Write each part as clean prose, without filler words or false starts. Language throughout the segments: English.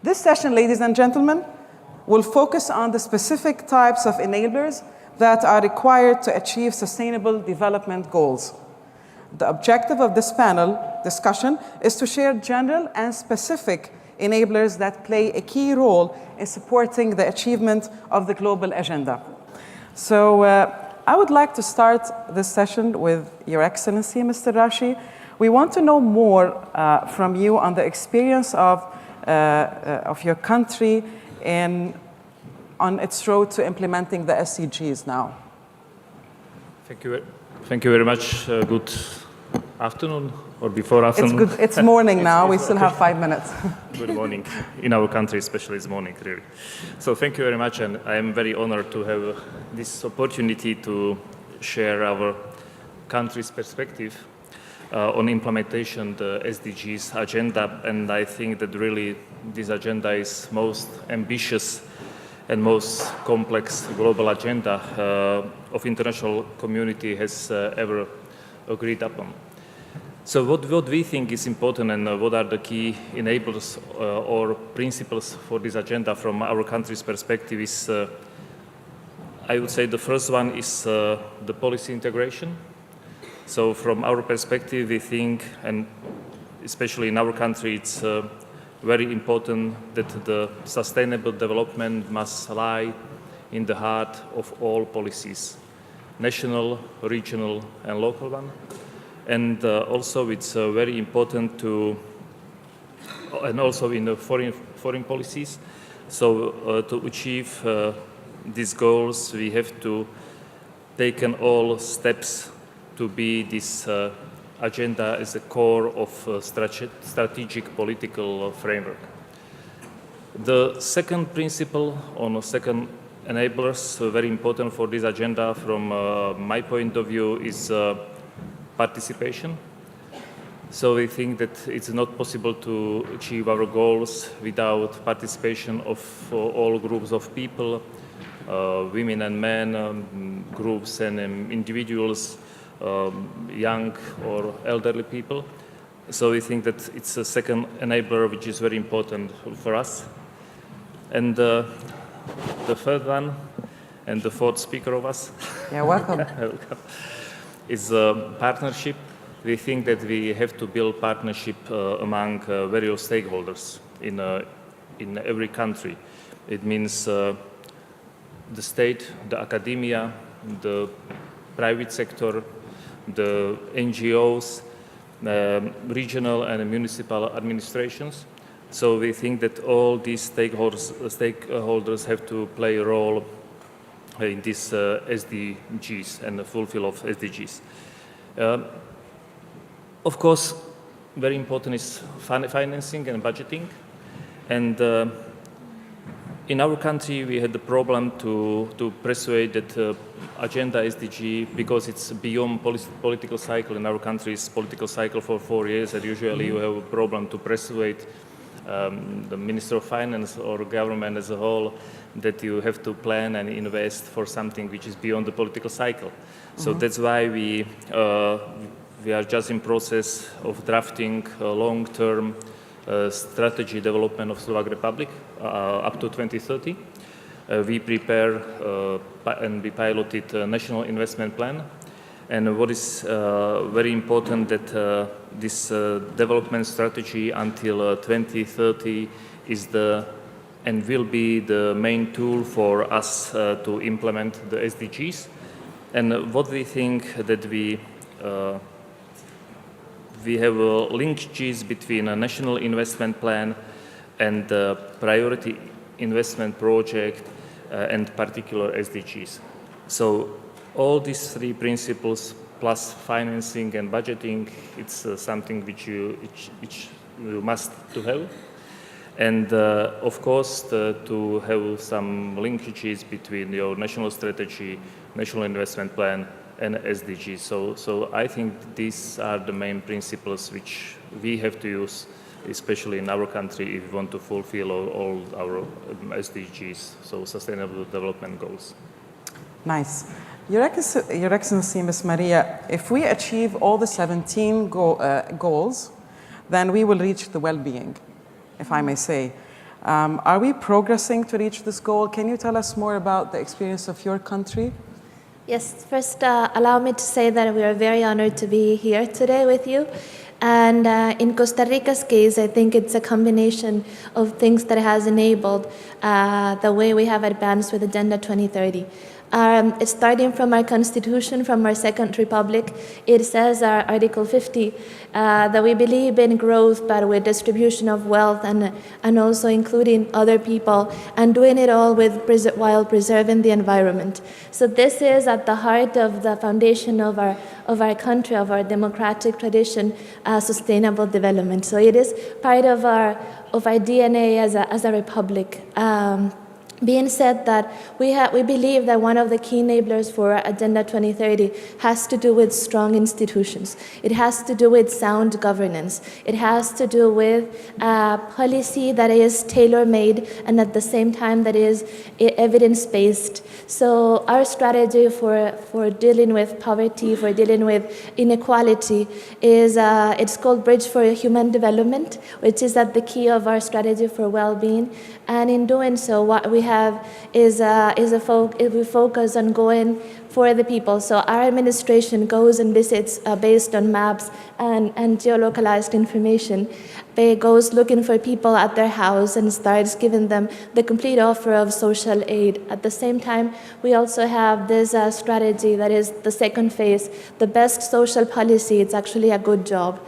This session, ladies and gentlemen, will focus on the specific types of enablers that are required to achieve sustainable development goals. The objective of this panel discussion is to share general and specific enablers that play a key role in supporting the achievement of the global agenda. So I would like to start this session with Your Excellency, Mr. Rashi. We want to know more from you on the experience of your country on its road to implementing the SDGs now. Thank you very much. Good afternoon, or before afternoon? It's good. It's morning now. We still have 5 minutes. Good morning. In our country, especially it's morning, really. So thank you very much, and I am very honored to have this opportunity to share our country's perspective on implementation the SDGs agenda, and I think that really this agenda is most ambitious and most complex global agenda of international community has ever agreed upon. So what we think is important and what are the key enablers or principles for this agenda from our country's perspective is, I would say the first one is the policy integration. So from our perspective, we think, and especially in our country, it's very important that the sustainable development must lie in the heart of all policies, national, regional, and local one. And also it's very important to, and also in the foreign policies, so to achieve these goals, we have to take all steps to be this agenda as a core of strategic political framework. The second principle, or the second enablers, very important for this agenda from my point of view, is participation. So we think that it's not possible to achieve our goals without participation of all groups of people, women and men, groups and individuals, young or elderly people. So we think that it's a second enabler which is very important for us. And the third one, and the fourth speaker of us. Yeah, welcome. Is partnership. We think that we have to build partnership among various stakeholders in every country. It means the state, the academia, the private sector, the NGOs, regional and municipal administrations. So we think that all these stakeholders have to play a role in this SDGs and the fulfill of SDGs. Of course, very important is financing and budgeting. And in our country, we had the problem to persuade that agenda SDG, because it's beyond political cycle. In our country, it's political cycle for 4 years, and usually you have a problem to persuade the Minister of Finance or government as a whole that you have to plan and invest for something which is beyond the political cycle. So that's why we are just in process of drafting a long-term strategy development of Slovak Republic up to 2030. We prepare and we piloted a national investment plan. And what is very important that this development strategy until 2030 is and will be the main tool for us to implement the SDGs. And what we think that we have linkages between a national investment plan and the priority investment project and particular SDGs. So all these three principles plus financing and budgeting, it's something which you must to have. And of course, to have some linkages between your national strategy, national investment plan, and SDGs. So I think these are the main principles which we have to use, especially in our country, if we want to fulfill all our SDGs, so Sustainable Development Goals. Nice. Your Excellency, Ms. Maria, if we achieve all the 17 goals, then we will reach the well-being, if I may say. Are we progressing to reach this goal? Can you tell us more about the experience of your country? Yes, first allow me to say that we are very honored to be here today with you. And in Costa Rica's case, I think it's a combination of things that has enabled the way we have advanced with Agenda 2030. It's starting from our constitution, from our Second Republic. It says, our Article 50, that we believe in growth, but with distribution of wealth and also including other people, and doing it all while preserving the environment. So this is at the heart of the foundation of our country, of our democratic tradition, sustainable development. So it is part of our DNA as a republic. Being said that, we believe that one of the key enablers for Agenda 2030 has to do with strong institutions. It has to do with sound governance. It has to do with policy that is tailor-made and at the same time that is evidence-based. So our strategy for dealing with poverty, for dealing with inequality is, it's called Bridge for Human Development, which is at the key of our strategy for well-being. And in doing so, what we have is we focus on going for the people. So our administration goes and visits based on maps and geolocalized information. It goes looking for people at their house and starts giving them the complete offer of social aid. At the same time, we also have this strategy that is the second phase, the best social policy. It's actually a good job.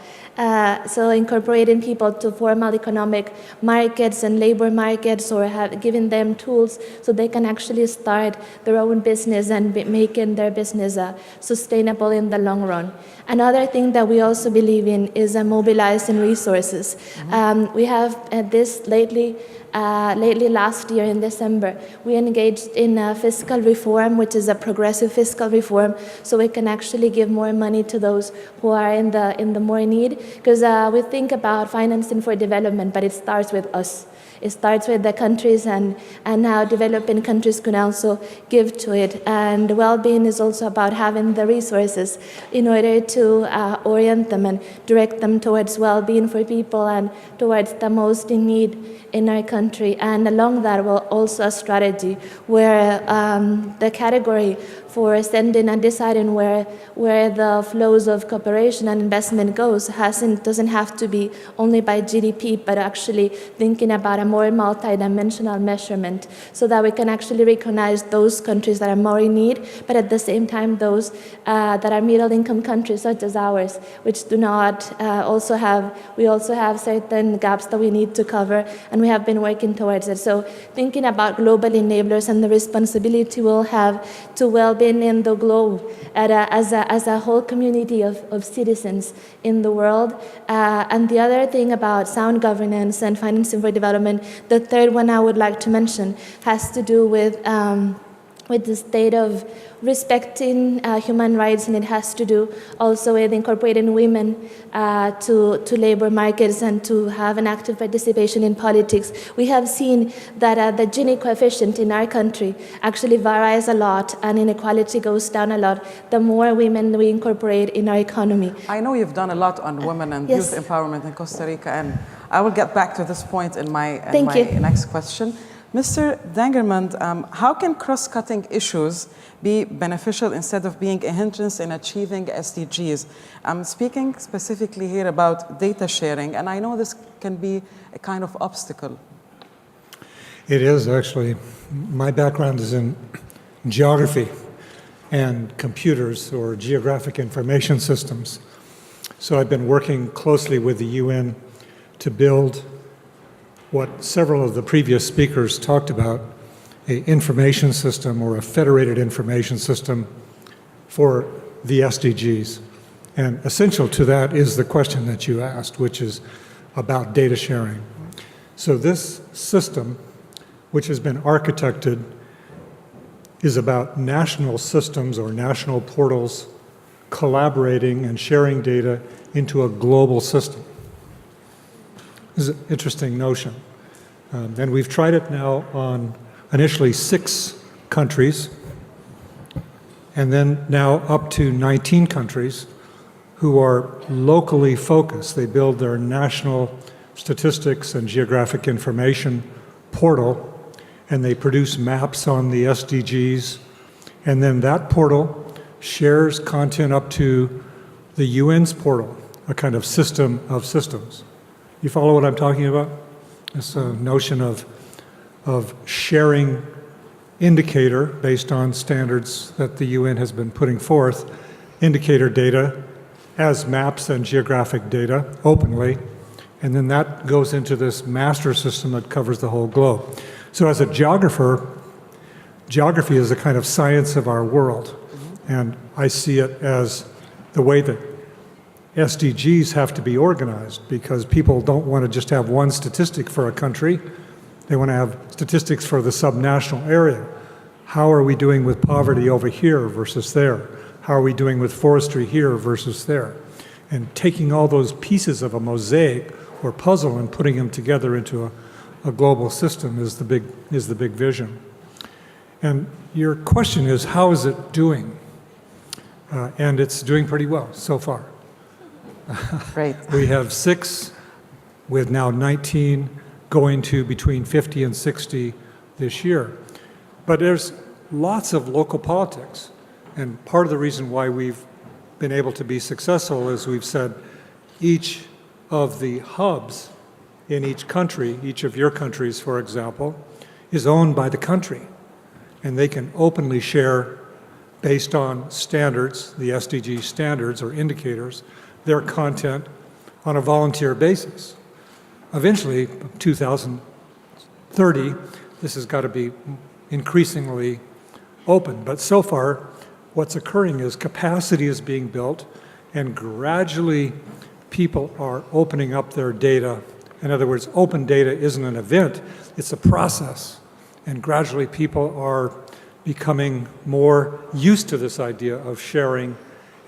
So incorporating people to formal economic markets and labor markets, or giving them tools so they can actually start their own business and making their business sustainable in the long run. Another thing that we also believe in is mobilizing resources. We have this lately last year in December, we engaged in fiscal reform, which is a progressive fiscal reform, so we can actually give more money to those who are in the more need. Because we think about financing for development, but it starts with us. It starts with the countries, and how developing countries can also give to it. And well-being is also about having the resources in order to orient them and direct them towards well-being for people and towards the most in need in our country. And along that, well, also a strategy where the category for sending and deciding where the flows of cooperation and investment goes doesn't have to be only by GDP, but actually thinking about a more multidimensional measurement, so that we can actually recognize those countries that are more in need, but at the same time those that are middle-income countries such as ours, which do not we also have certain gaps that we need to cover, and we have been working towards it. So thinking about global enablers and the responsibility we'll have to well-being in the globe as a whole community of citizens in the world. And the other thing about sound governance and financing for development, the third one I would like to mention, has to do with the state of respecting human rights, and it has to do also with incorporating women to labor markets and to have an active participation in politics. We have seen that the Gini coefficient in our country actually varies a lot, and inequality goes down a lot the more women we incorporate in our economy. I know you've done a lot on women and Yes. youth empowerment in Costa Rica, and I will get back to this point in my next question. Mr. Dangermond, how can cross-cutting issues be beneficial instead of being a hindrance in achieving SDGs? I'm speaking specifically here about data sharing, and I know this can be a kind of obstacle. It is actually. My background is in geography and computers, or geographic information systems. So I've been working closely with the UN to build what several of the previous speakers talked about, an information system or a federated information system for the SDGs. And essential to that is the question that you asked, which is about data sharing. So this system, which has been architected, is about national systems or national portals collaborating and sharing data into a global system. This is an interesting notion. And we've tried it now on initially 6 countries, and then now up to 19 countries who are locally focused. They build their national statistics and geographic information portal, and they produce maps on the SDGs, and then that portal shares content up to the UN's portal, a kind of system of systems. You follow what I'm talking about? This notion of sharing indicator based on standards that the UN has been putting forth, indicator data as maps and geographic data openly, and then that goes into this master system that covers the whole globe. So as a geographer, geography is a kind of science of our world, and I see it as the way that SDGs have to be organized, because people don't want to just have one statistic for a country. They want to have statistics for the subnational area. How are we doing with poverty over here versus there? How are we doing with forestry here versus there? And taking all those pieces of a mosaic or puzzle and putting them together into a global system is the big vision. And your question is, how is it doing? And it's doing pretty well so far. Great. We have 6, with now 19 going to between 50 and 60 this year. But there's lots of local politics. And part of the reason why we've been able to be successful is we've said each of the hubs in each country, each of your countries, for example, is owned by the country. And they can openly share, based on standards, the SDG standards or indicators, their content on a volunteer basis. Eventually, 2030, this has got to be increasingly open. But so far, what's occurring is capacity is being built, and gradually people are opening up their data. In other words, open data isn't an event, it's a process. And gradually people are becoming more used to this idea of sharing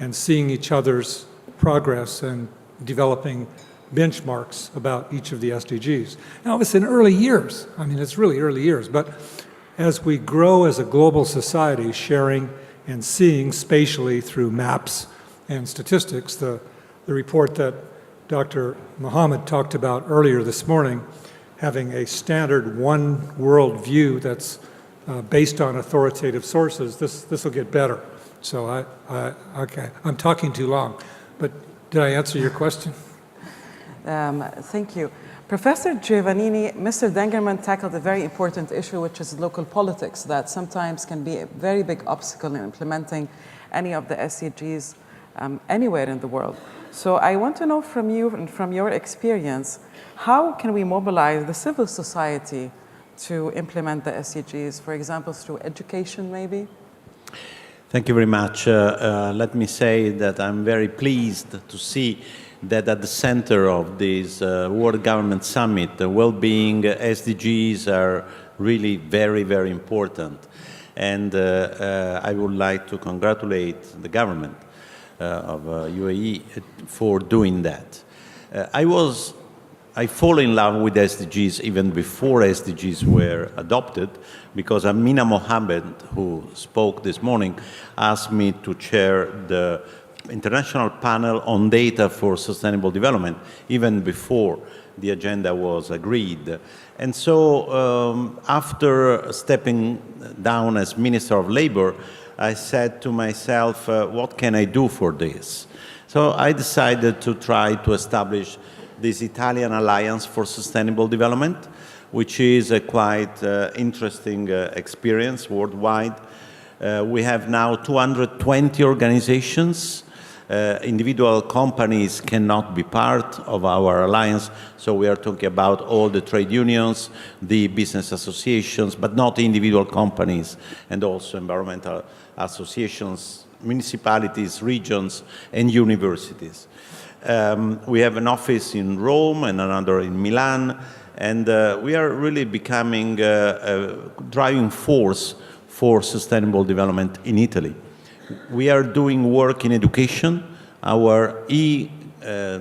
and seeing each other's progress and developing benchmarks about each of the SDGs. Now, it's in early years. I mean, it's really early years. But as we grow as a global society, sharing and seeing spatially through maps and statistics, the report that Dr. Mohammed talked about earlier this morning, having a standard one world view that's based on authoritative sources, this will get better. So okay, I'm talking too long, but did I answer your question? Thank you. Professor Giovannini, Mr. Dengerman tackled a very important issue, which is local politics, that sometimes can be a very big obstacle in implementing any of the SDGs anywhere in the world. So I want to know from you and from your experience, how can we mobilize the civil society to implement the SDGs, for example, through education maybe? Thank you very much. Let me say that I'm very pleased to see that at the center of this World Government Summit, the well-being SDGs are really very, very important. And I would like to congratulate the government of UAE for doing that. I fall in love with SDGs even before SDGs were adopted, because Amina Mohammed, who spoke this morning, asked me to chair the International Panel on Data for Sustainable Development, even before the agenda was agreed. And so after stepping down as Minister of Labor, I said to myself, what can I do for this? So I decided to try to establish this Italian Alliance for Sustainable Development, which is a quite interesting experience worldwide. We have now 220 organizations. Individual companies cannot be part of our alliance, so we are talking about all the trade unions, the business associations, but not individual companies, and also environmental associations, municipalities, regions, and universities. We have an office in Rome and another in Milan, and we are really becoming a driving force for sustainable development in Italy. We are doing work in education. Our e-learning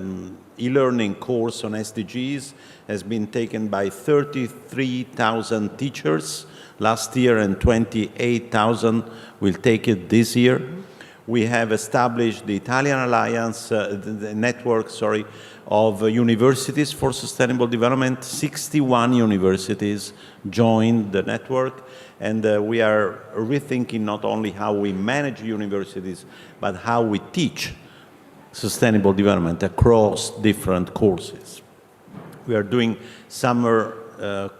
course on SDGs has been taken by 33,000 teachers last year, and 28,000 will take it this year. We have established the Italian Alliance, the network, sorry, of universities for sustainable development. 61 universities joined the network, and we are rethinking not only how we manage universities, but how we teach sustainable development across different courses. We are doing summer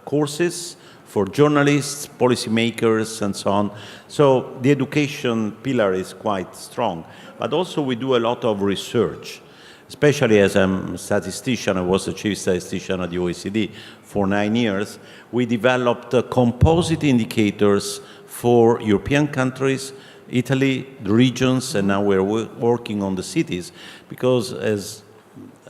courses for journalists, policymakers, and so on. So the education pillar is quite strong. But also we do a lot of research, especially as I'm a statistician. I was the chief statistician at the OECD for 9 years. We developed composite indicators for European countries, Italy, the regions, and now we're working on the cities, because as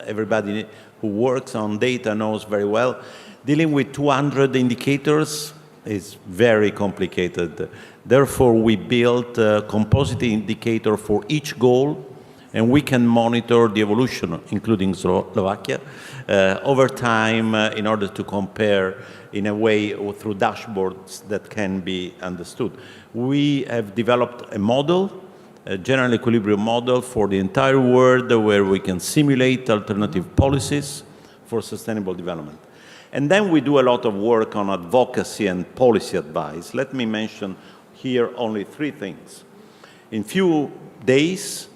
everybody who works on data knows very well, dealing with 200 indicators is very complicated. Therefore, we built a composite indicator for each goal, and we can monitor the evolution, including Slovakia, over time in order to compare in a way or through dashboards that can be understood. We have developed a model, a general equilibrium model for the entire world where we can simulate alternative policies for sustainable development. And then we do a lot of work on advocacy and policy advice. Let me mention here only 3 things. In few days,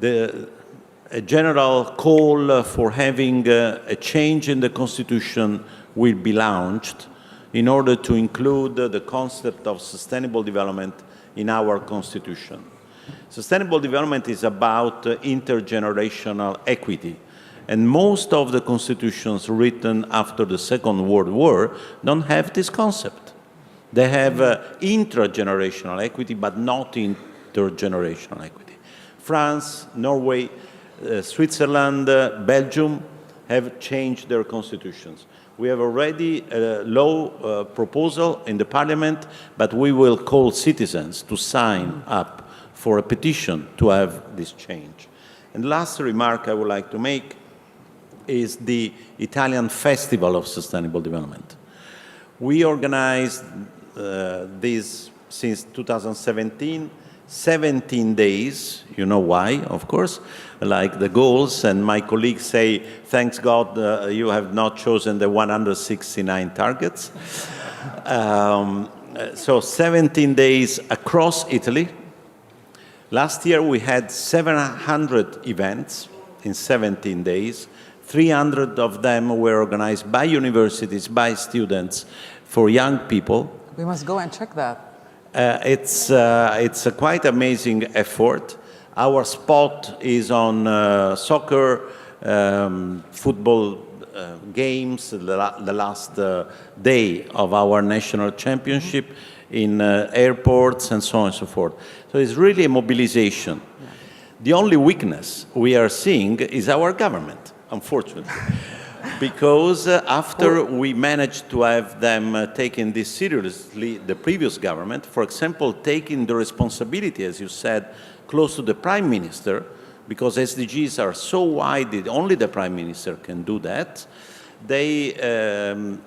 a general call for having a change in the Constitution will be launched in order to include the concept of sustainable development in our Constitution. Sustainable development is about intergenerational equity. And most of the constitutions written after the Second World War don't have this concept. They have intragenerational equity, but not intergenerational equity. France, Norway, Switzerland, Belgium have changed their constitutions. We have already a law proposal in the parliament, but we will call citizens to sign up for a petition to have this change. And last remark I would like to make is the Italian Festival of Sustainable Development. We organized this since 2017, 17 days, you know why, of course, like the goals, and my colleagues say, thanks God you have not chosen the 169 targets. So 17 days across Italy. Last year we had 700 events in 17 days. 300 of them were organized by universities, by students, for young people. We must go and check that. It's a quite amazing effort. Our spot is on soccer, football games, the last day of our national championship, in airports and so on and so forth. So it's really a mobilization. Yeah. The only weakness we are seeing is our government, unfortunately. Because after we managed to have them taking this seriously, the previous government, for example, taking the responsibility, as you said, close to the Prime Minister, because SDGs are so wide that only the Prime Minister can do that, they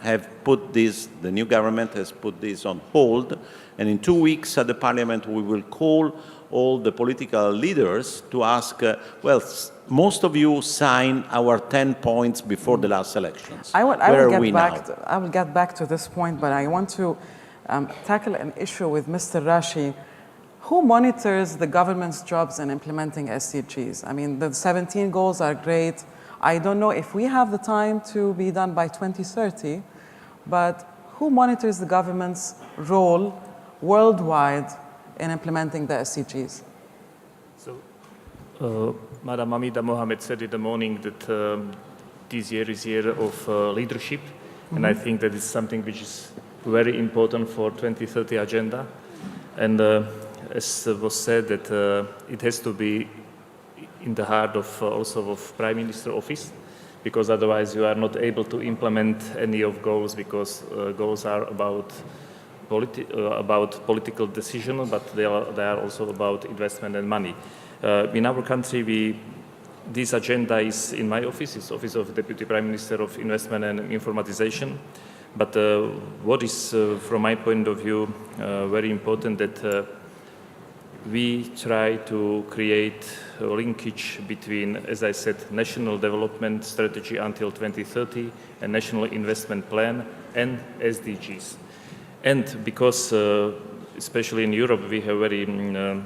have put this, the new government has put this on hold, and in 2 weeks at the Parliament we will call all the political leaders to ask, well, most of you signed our 10 points before the last elections. I will get back to this point, but I want to tackle an issue with Mr. Rashi. Who monitors the government's jobs in implementing SDGs? I mean, the 17 goals are great. I don't know if we have the time to be done by 2030, but who monitors the government's role worldwide in implementing the SDGs? So, Madam Amida Mohamed said in the morning that this year is year of leadership, and I think that is something which is very important for 2030 agenda. And as was said, that it has to be in the heart of also of Prime Minister office, because otherwise you are not able to implement any of goals, because goals are about political decision, but they are also about investment and money. In our country, this agenda is in my office, it's Office of Deputy Prime Minister of Investment and Informatization. But what is, from my point of view, very important that we try to create a linkage between, as I said, National Development Strategy until 2030 and National Investment Plan and SDGs. And because, especially in Europe, we have very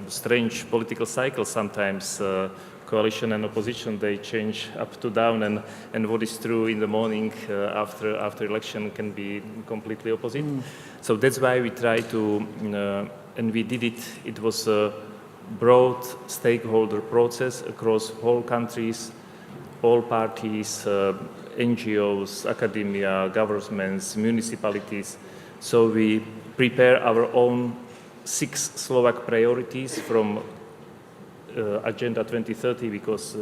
strange political cycles sometimes, coalition and opposition, they change up to down, and what is true in the morning after election can be completely opposite. So that's why we try to, and we did it, it was a broad stakeholder process across all countries, all parties, NGOs, academia, governments, municipalities. So we prepare our own 6 Slovak priorities from Agenda 2030, because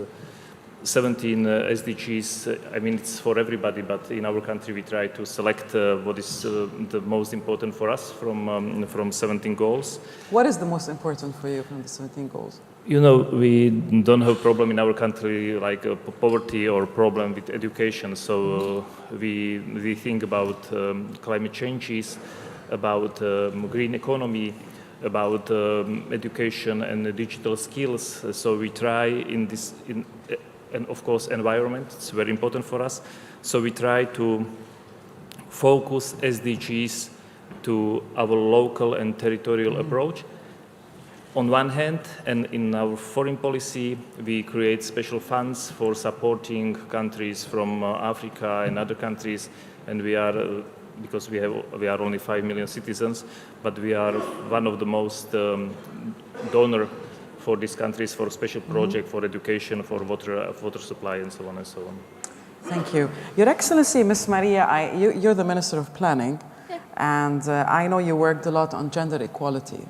17 SDGs, I mean, it's for everybody, but in our country we try to select what is the most important for us from 17 goals. What is the most important for you from the 17 goals? You know, we don't have problem in our country like poverty or problem with education. So we think about climate changes, about green economy, about education and digital skills. So we try and of course environment, it's very important for us. So we try to focus SDGs to our local and territorial approach. On one hand, and in our foreign policy, we create special funds for supporting countries from Africa and other countries, and we are, because we are only 5 million citizens, but we are one of the most donor for these countries for special project, for education, for water supply, and so on and so on. Thank you. Your Excellency, Ms. Maria, you're the Minister of Planning, and I know you worked a lot on gender equality.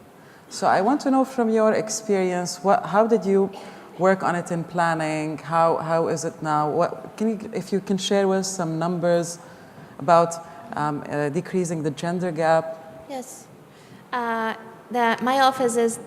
So I want to know from your experience, how did you work on it in planning? How is it now? If you can share with us some numbers about decreasing the gender gap? Yes. My office is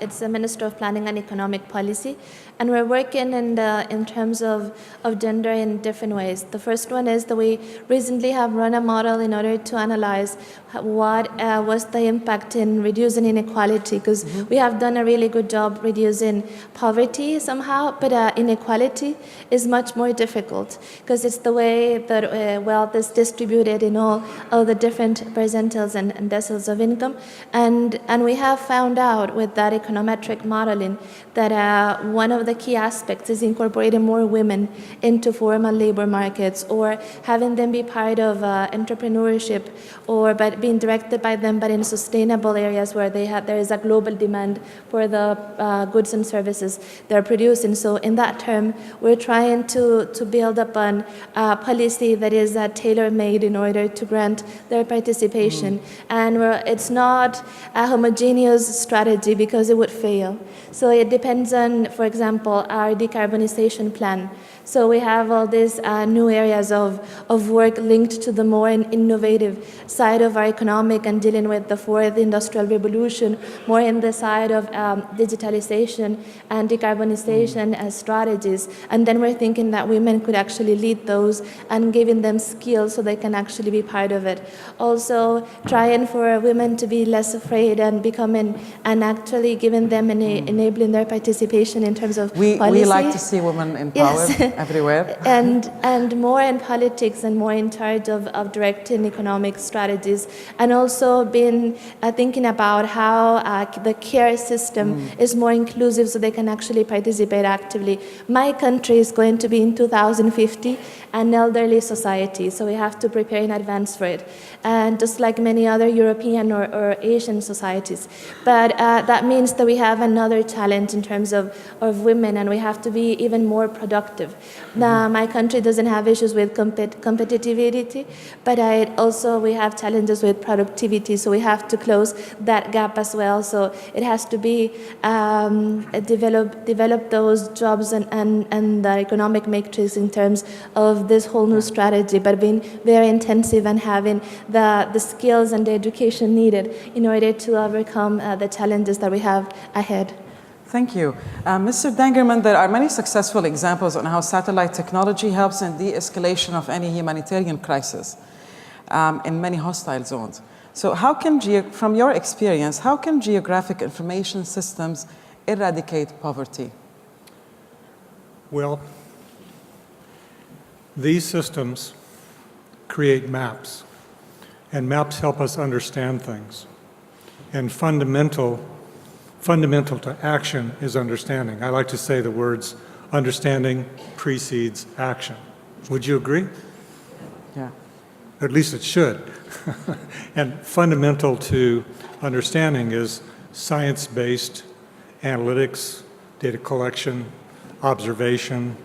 it's the Minister of Planning and Economic Policy, and we're working in terms of gender in different ways. The first one is that we recently have run a model in order to analyze what was the impact in reducing inequality, because we have done a really good job reducing poverty somehow, but inequality is much more difficult because it's the way that wealth is distributed in all the different percentiles and deciles of income, and we have found out with that econometric modeling that one of the key aspects is incorporating more women into formal labor markets, or having them be part of entrepreneurship, or but being directed by them, but in sustainable areas where there is a global demand for the goods and services they're producing. So in that term, we're trying to build upon a policy that is tailor-made in order to grant their participation. And it's not a homogeneous strategy because it would fail. So it depends on, for example, our decarbonization plan. So we have all these new areas of work linked to the more innovative side of our economic and dealing with the fourth industrial revolution, more in the side of digitalization and decarbonization as strategies. And then we're thinking that women could actually lead those and giving them skills so they can actually be part of it. Also trying for women to be less afraid and becoming and actually giving them enabling their participation in terms of policy. We like to see women empowered. Yes. Everywhere. and more in politics and more in charge of directing economic strategies, and also been thinking about how the care system is more inclusive so they can actually participate actively. My country is going to be in 2050 an elderly society, so we have to prepare in advance for it, and just like many other European or Asian societies. But that means that we have another challenge in terms of women, and we have to be even more productive. Now, my country doesn't have issues with competitivity, but we have challenges with productivity, so we have to close that gap as well. So it has to be develop those jobs and the economic matrix in terms of this whole new strategy, but being very intensive and having the skills and the education needed in order to overcome the challenges that we have ahead. Thank you. Mr. Dangerman, there are many successful examples on how satellite technology helps in de-escalation of any humanitarian crisis in many hostile zones. So from your experience, how can geographic information systems eradicate poverty? Well, these systems create maps, and maps help us understand things. And fundamental to action is understanding. I like to say the words, understanding precedes action. Would you agree? Yeah. At least it should. And fundamental to understanding is science-based analytics, data collection, observation,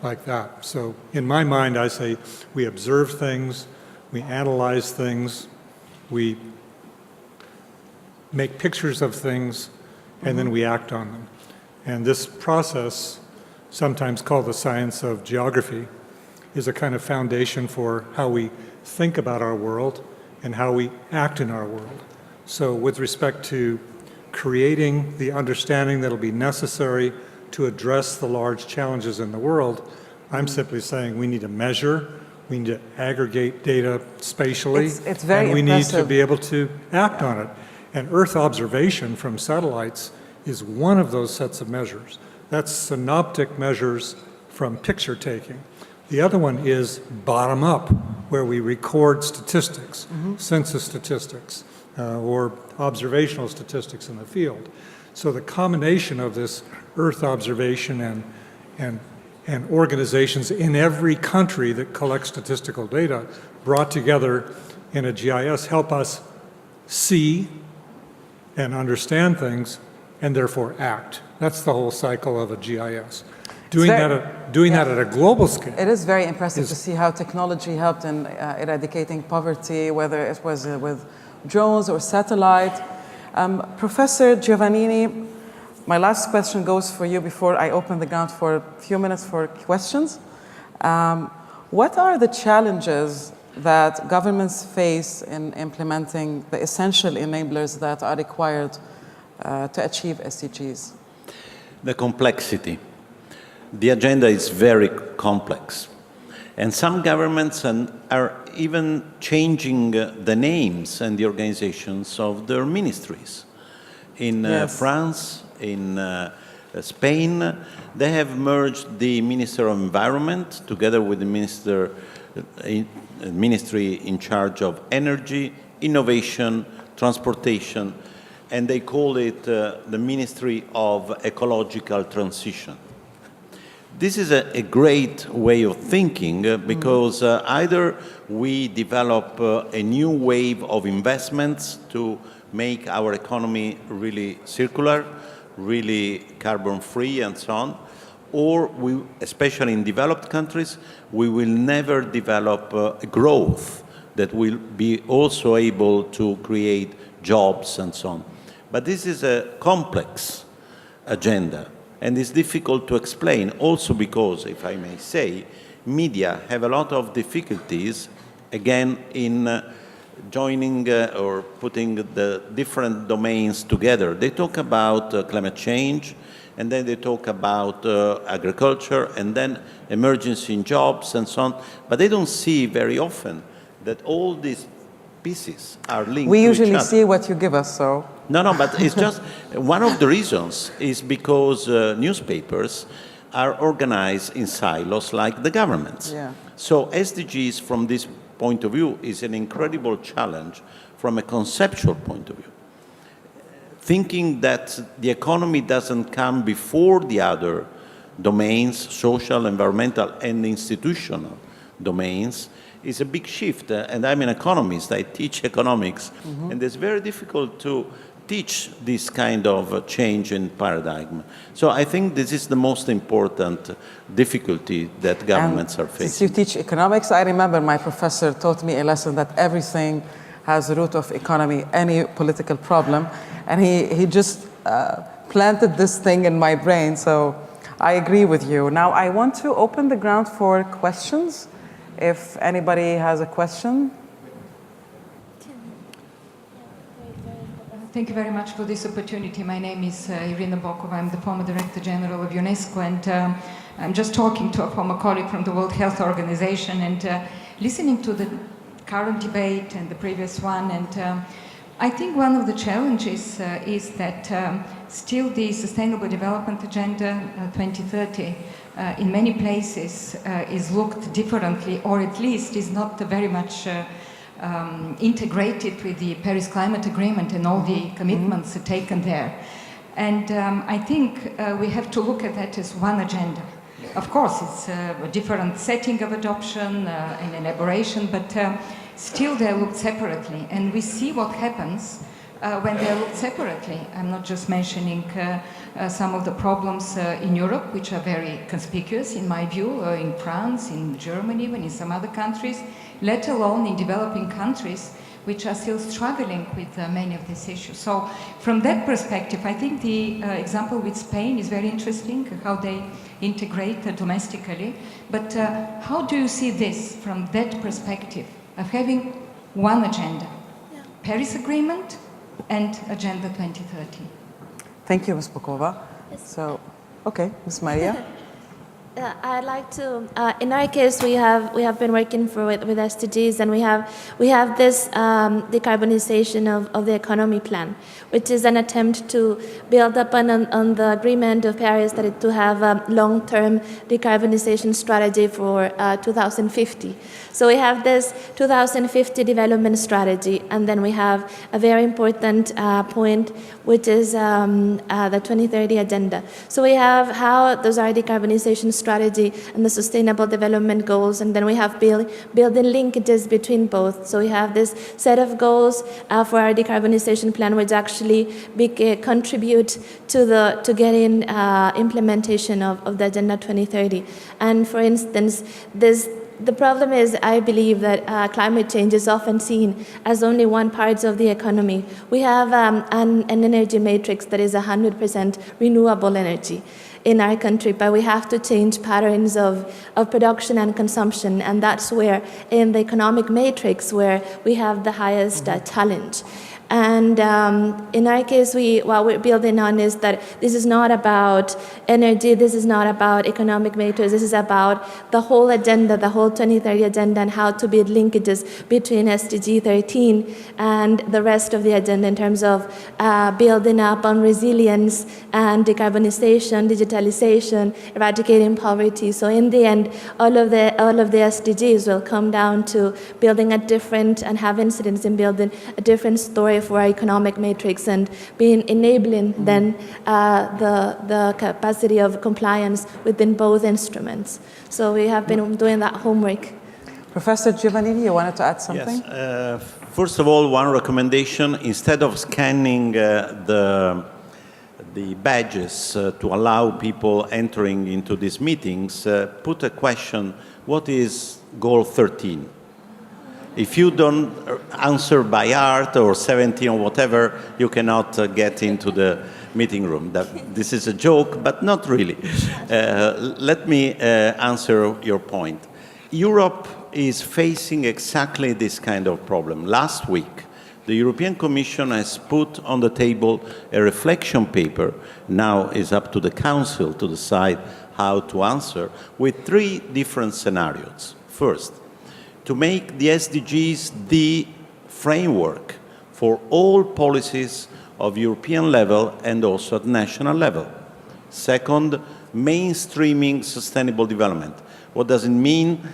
like that. So in my mind, I say we observe things, we analyze things, we make pictures of things, and then we act on them. And this process, sometimes called the science of geography, is a kind of foundation for how we think about our world and how we act in our world. So with respect to creating the understanding that will be necessary to address the large challenges in the world, I'm simply saying we need to measure, we need to aggregate data spatially, it's very and we impressive. need to be able to act on it. And Earth observation from satellites is one of those sets of measures. That's synoptic measures from picture taking. The other one is bottom up, where we record statistics, census statistics, or observational statistics in the field. So the combination of this Earth observation and organizations in every country that collect statistical data brought together in a GIS help us see and understand things and therefore act. That's the whole cycle of a GIS. Doing that at a global scale. It is very impressive to see how technology helped in eradicating poverty, whether it was with drones or satellite. Professor Giovannini, my last question goes for you before I open the ground for a few minutes for questions. What are the challenges that governments face in implementing the essential enablers that are required to achieve SDGs? The complexity. The agenda is very complex. And some governments are even changing the names and the organizations of their ministries. In France, in Spain, they have merged the Minister of Environment together with the ministry in charge of energy, innovation, transportation, and they call it the Ministry of Ecological Transition. This is a great way of thinking because either we develop a new wave of investments to make our economy really circular, really carbon-free and so on, or we, especially in developed countries, we will never develop growth that will be also able to create jobs and so on. But this is a complex agenda. And it's difficult to explain also because, if I may say, media have a lot of difficulties, again, in joining or putting the different domains together. They talk about climate change, and then they talk about agriculture, and then emergency in jobs and so on. But they don't see very often that all these pieces are linked We to each usually other. see what you give us, so. No, but it's just one of the reasons is because newspapers are organized in silos like the governments. Yeah. So SDGs from this point of view is an incredible challenge from a conceptual point of view. Thinking that the economy doesn't come before the other domains, social, environmental, and institutional domains, is a big shift. And I'm an economist, I teach economics, and it's very difficult to teach this kind of change in paradigm. So I think this is the most important difficulty that governments are facing. Since you teach economics, I remember my professor taught me a lesson that everything has a root of economy, any political problem. And he just planted this thing in my brain, so I agree with you. Now I want to open the ground for questions. If anybody has a question. Thank you very much for this opportunity. My name is Irina Bokova. I'm the former Director General of UNESCO, and I'm just talking to a former colleague from the World Health Organization, and listening to the current debate and the previous one. And I think one of the challenges is that still the Sustainable Development Agenda 2030 in many places is looked differently, or at least is not very much integrated with the Paris Climate Agreement and all the commitments taken there. And I think we have to look at that as one agenda. Of course, it's a different setting of adoption and elaboration, but still they're looked separately. And we see what happens when they're looked separately. I'm not just mentioning some of the problems in Europe, which are very conspicuous in my view, in France, in Germany, even in some other countries, let alone in developing countries, which are still struggling with many of these issues. So from that perspective, I think the example with Spain is very interesting, how they integrate domestically. But how do you see this from that perspective of having one agenda, Paris Agreement and Agenda 2030? Thank you, Ms. Bokova. So, okay, Ms. Maria. I'd like to. In our case, we have been working with SDGs, and we have this decarbonization of the economy plan, which is an attempt to build up on the agreement of Paris that it to have a long-term decarbonization strategy for 2050. So we have this 2050 development strategy, and then we have a very important point, which is the 2030 agenda. So we have how those are decarbonization strategy and the sustainable development goals, and then we have building linkages between both. So we have this set of goals for our decarbonization plan, which actually contribute to getting implementation of the Agenda 2030. And for instance, the problem is, I believe that climate change is often seen as only one part of the economy. We have an energy matrix that is 100% renewable energy in our country, but we have to change patterns of production and consumption, and that's where, in the economic matrix, where we have the highest challenge. And in our case, what we're building on is that this is not about energy, this is not about economic matrix, this is about the whole agenda, the whole 2030 agenda, and how to build linkages between SDG 13 and the rest of the agenda in terms of building up on resilience and decarbonization, digitalization, eradicating poverty. So in the end, all of the SDGs will come down to building a different and have incidence in building a different story for our economic matrix and enabling then the capacity of compliance within both instruments. So we have been doing that homework. Professor Giovannini, you wanted to add something? Yes. First of all, one recommendation: instead of scanning the badges to allow people entering into these meetings, put a question: what is Goal 13? If you don't answer by art or 17 or whatever, you cannot get into the meeting room. This is a joke, but not really. Let me answer your point. Europe is facing exactly this kind of problem. Last week, the European Commission has put on the table a reflection paper. Now it's up to the Council to decide how to answer, with 3 different scenarios. First, to make the SDGs the framework for all policies of European level and also at national level. Second, mainstreaming sustainable development. What does it mean?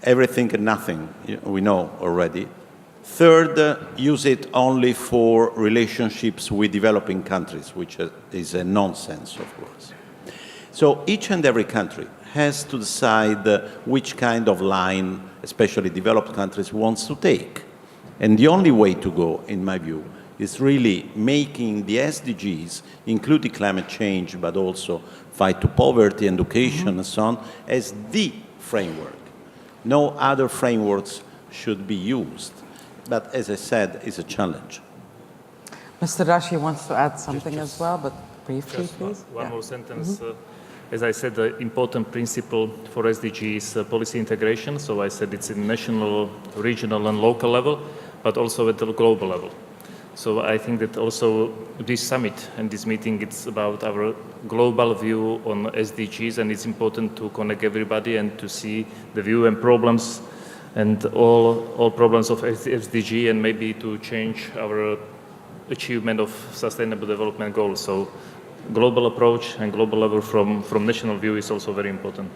Everything and nothing, we know already. Third, use it only for relationships with developing countries, which is a nonsense, of course. So each and every country has to decide which kind of line, especially developed countries, wants to take. And the only way to go, in my view, is really making the SDGs, including climate change, but also fight to poverty, education, and so on, as the framework. No other frameworks should be used. But as I said, it's a challenge. Mr. Rashi wants to add something as well, but briefly, please. One more sentence. As I said, the important principle for SDG is policy integration. So I said it's in national, regional, and local level, but also at the global level. So I think that also this summit and this meeting, it's about our global view on SDGs, and it's important to connect everybody and to see the view and problems and all problems of SDG, and maybe to change our achievement of sustainable development goals. So global approach and global level from national view is also very important.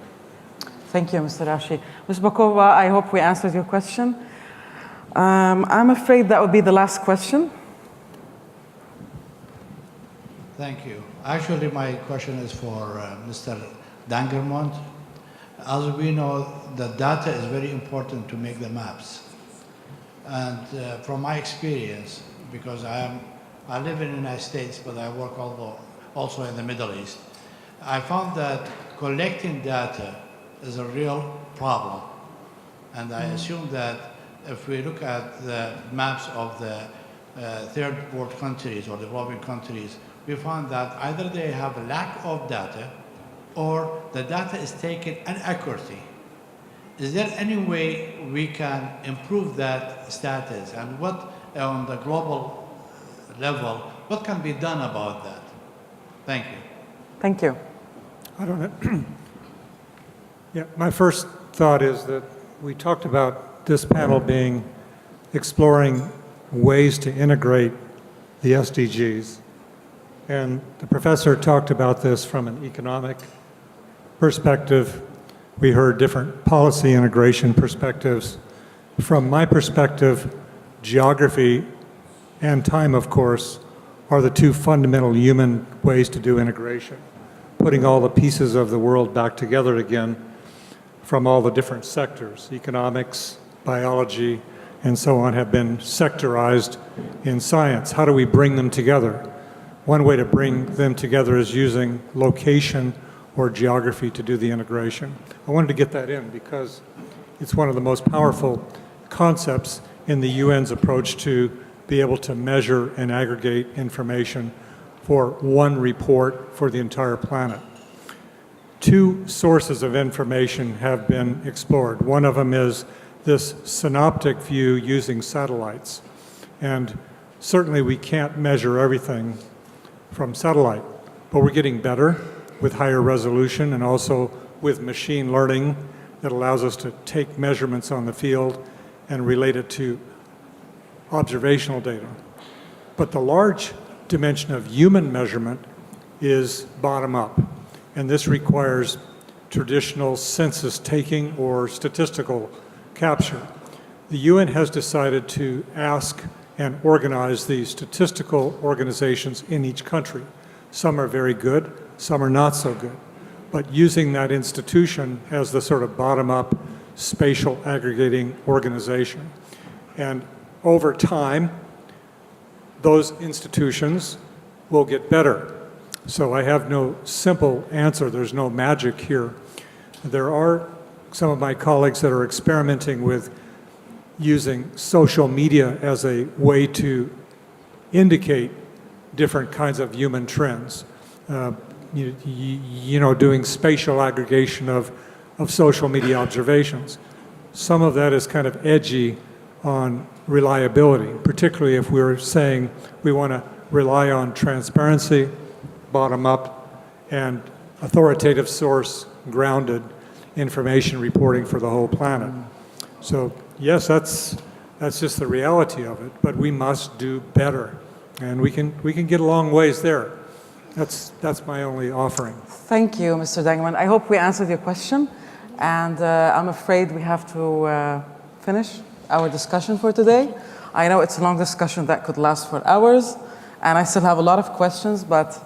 Thank you, Mr. Rashi. Ms. Bokova, I hope we answered your question. I'm afraid that would be the last question. Thank you. Actually, my question is for Mr. Dangermond. As we know, the data is very important to make the maps. And from my experience, because I live in the United States, but I work also in the Middle East, I found that collecting data is a real problem. And I assume that if we look at the maps of the third world countries or developing countries, we found that either they have a lack of data or the data is taken inaccurately. Is there any way we can improve that status? And what, on the global level, what can be done about that? Thank you. Thank you. I don't know. Yeah, my first thought is that we talked about this panel being exploring ways to integrate the SDGs. And the professor talked about this from an economic perspective. We heard different policy integration perspectives. From my perspective, geography and time, of course, are the two fundamental human ways to do integration. Putting all the pieces of the world back together again from all the different sectors, economics, biology, and so on, have been sectorized in science. How do we bring them together? One way to bring them together is using location or geography to do the integration. I wanted to get that in because it's one of the most powerful concepts in the UN's approach to be able to measure and aggregate information for one report for the entire planet. Two sources of information have been explored. One of them is this synoptic view using satellites. And certainly we can't measure everything from satellite, but we're getting better with higher resolution and also with machine learning that allows us to take measurements on the field and relate it to observational data. But the large dimension of human measurement is bottom up, and this requires traditional census taking or statistical capture. The UN has decided to ask and organize the statistical organizations in each country. Some are very good, some are not so good. But using that institution as the sort of bottom-up spatial aggregating organization. And over time, those institutions will get better. So I have no simple answer. There's no magic here. There are some of my colleagues that are experimenting with using social media as a way to indicate different kinds of human trends. You know, doing spatial aggregation of social media observations. Some of that is kind of edgy on reliability, particularly if we're saying we want to rely on transparency, bottom up, and authoritative source grounded information reporting for the whole planet. So yes, that's just the reality of it, but we must do better. And we can get a long ways there. That's my only offering. Thank you, Mr. Dangermond. I hope we answered your question. And I'm afraid we have to finish our discussion for today. I know it's a long discussion that could last for hours, and I still have a lot of questions, but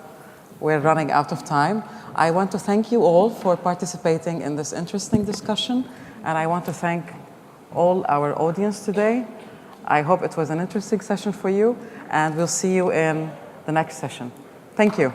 we're running out of time. I want to thank you all for participating in this interesting discussion, and I want to thank all our audience today. I hope it was an interesting session for you, and we'll see you in the next session. Thank you.